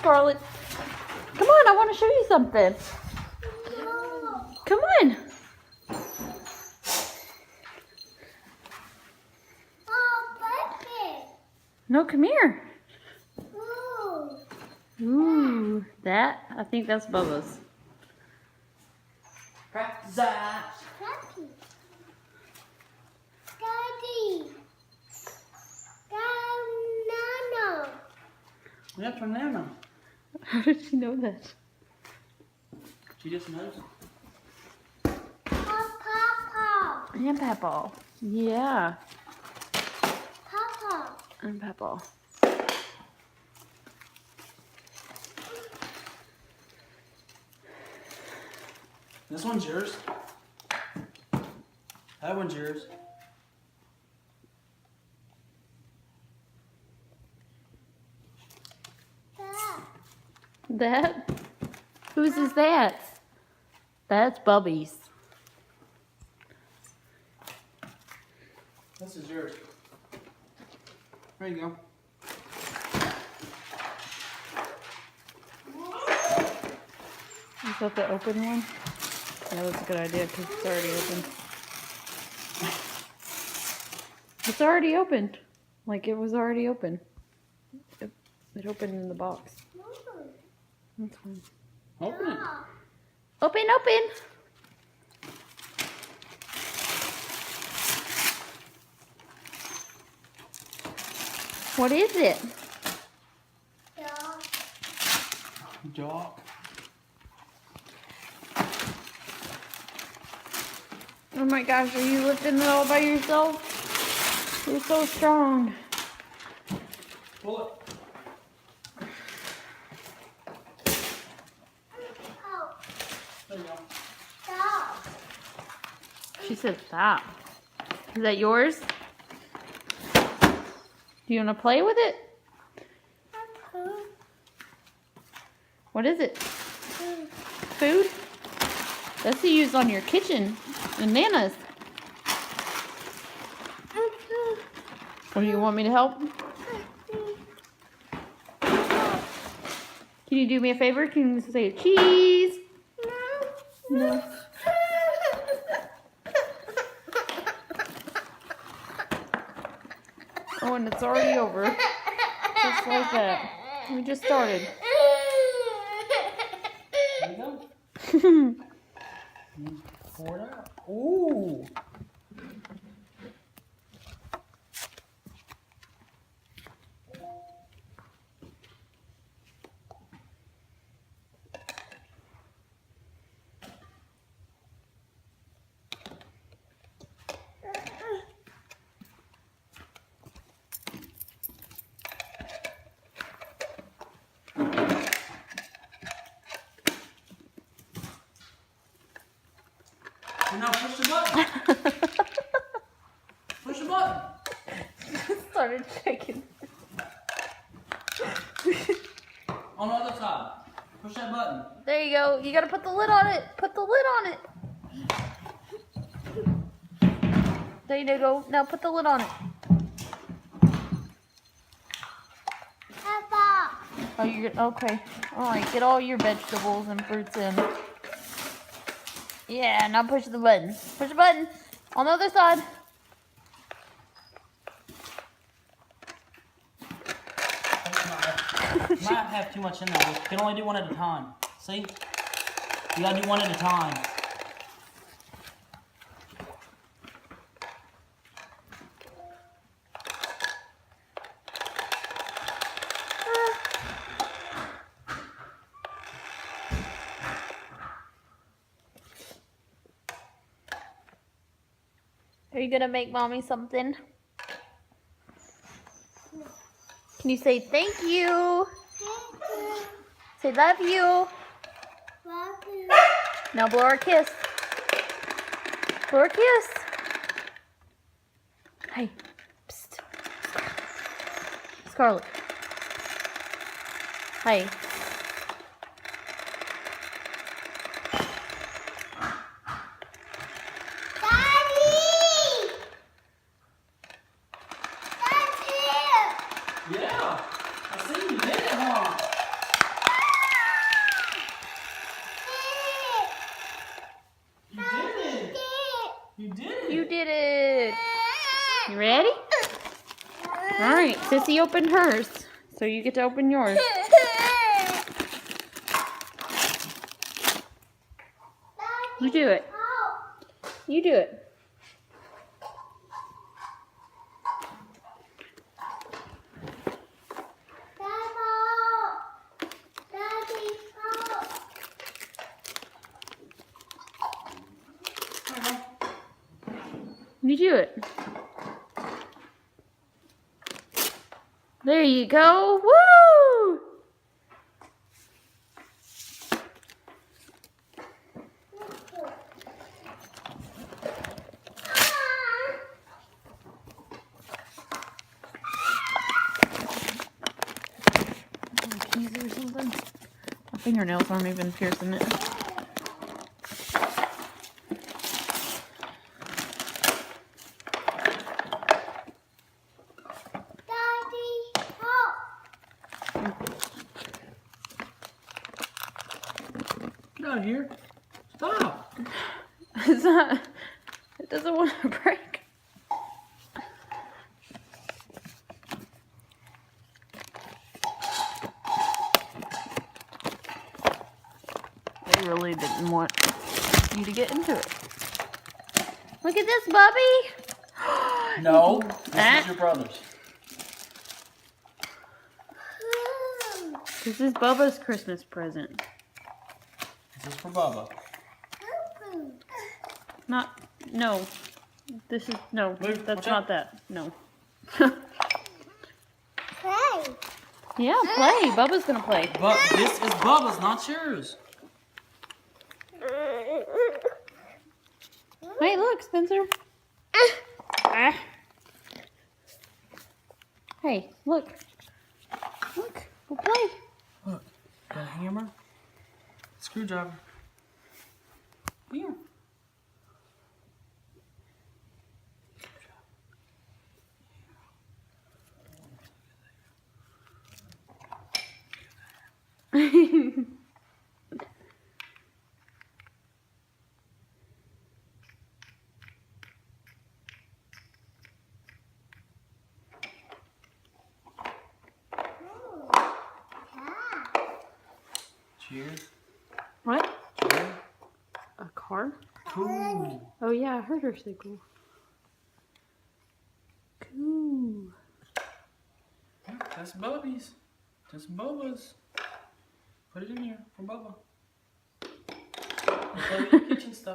Scarlett. Come on, I want to show you something. No. Come on. Oh, baby. No, come here. Ooh. Ooh, that, I think that's Bubba's. Practice that. Daddy. Daddy. Banana. That's banana. How did she know that? She just knows. Papa. And Papa. Yeah, Papa. and Papa. This one's yours. That one's yours. Dad. That? Whose is that? That's Bubby's. This is yours. There you go. Is that the open one? Yeah, that's a good idea because it's already open. It's already opened. Like it was already open. It opened in the box. That's fine. Open it. Open, open. What is it? Dog. Dog. Oh my gosh, are you lifting it all by yourself? You're so strong. Pull it. Oh, There you go. dog. She said stop. Is that yours? Do you want to play with it? What is it? Food? That's to use on your kitchen and Nana's. Or do you want me to help? Can you do me a favor? Can you say cheese? No. Oh, and it's already over. Just like that. We just started. There you go. Pour it out. Ooh. And now push the button. Push the button. Started shaking. On the other side. Push that button. There you go. You gotta put the lid on it. Put the lid on it. There you go. Now put the lid on it. Papa. Oh, you're okay. All right. Get all your vegetables and fruits in. Yeah. Now push the button. Push the button on the other side. Might have too much in there. You can only do one at a time. See? You gotta do one at a time. Are you gonna make mommy something? Can you say thank you? Say love you. Love you. Now blow her a kiss. Blow her a kiss. Hey. Psst. Scarlett. Hey. Daddy! That's it! Yeah. I see you did it, huh? Sissy opened hers, so you get to open yours. You do it. You do it. You do it. There you go. Woo! Keys or something? My fingernails aren't even piercing it. Get out of here. Stop. It's not, it doesn't want to break. They really didn't want you to get into it. Look at this, Bubby. No, this is your brother's. This is Bubba's Christmas present. This is for Bubba. Not, no. This is, no, Move, that's watch out. not that. No. Play. Yeah, play. Bubba's gonna play. But this is Bubba's, not yours. Wait, look, Spencer. Ah. Hey, look. Look, we'll play. Look, got a hammer, screwdriver. Here. Cheers. What? Cheers. A car? Cool. Oh yeah, I heard her say cool. Cool. That's Bubby's. That's Bubba's. Put it in here for Bubba. Play with your kitchen stuff.